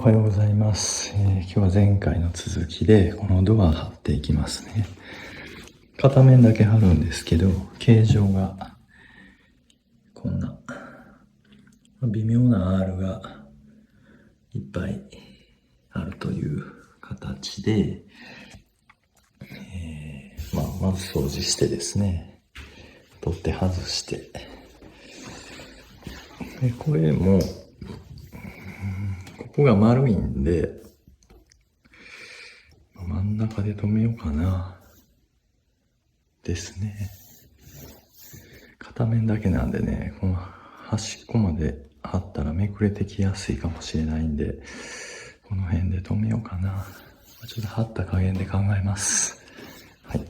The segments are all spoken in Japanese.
はようございます。今日は前回の続きで、このドア貼っていきますね。片面だけ貼るんですけど、形状がこんな微妙な R がいっぱいあるという形で、まず掃除してですね、取って外して、でこれもここが丸いんで、真ん中で留めようかなですね。片面だけなんでね、この端っこまで貼ったらめくれてきやすいかもしれないんで、この辺で留めようかな。ちょっと貼った加減で考えます。はい。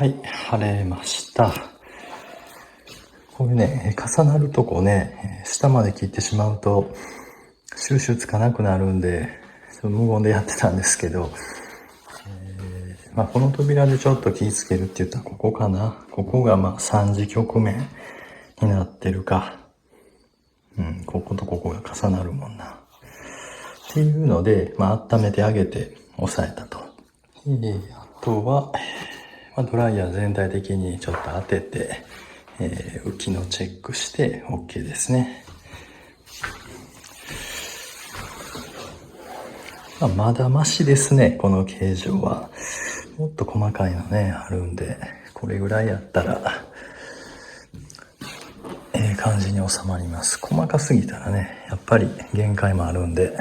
はい、晴れました。こういうね、重なるとこね、下まで切ってしまうと、収集つかなくなるんで、無言でやってたんですけど、この扉でちょっと気ぃつけるって言ったらここかな。ここが3次局面になってるか。こことここが重なるもんな。っていうので、温めてあげて押さえたと。あとは、ドライヤー全体的にちょっと当てて、浮きのチェックして OK ですね。まだマシですね、この形状は。もっと細かいのね、あるんで、これぐらいやったら、感じに収まります。細かすぎたらね、やっぱり限界もあるんで。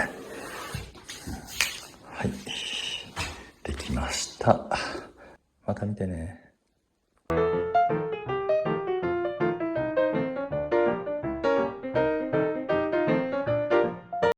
はい。できました。また見てね。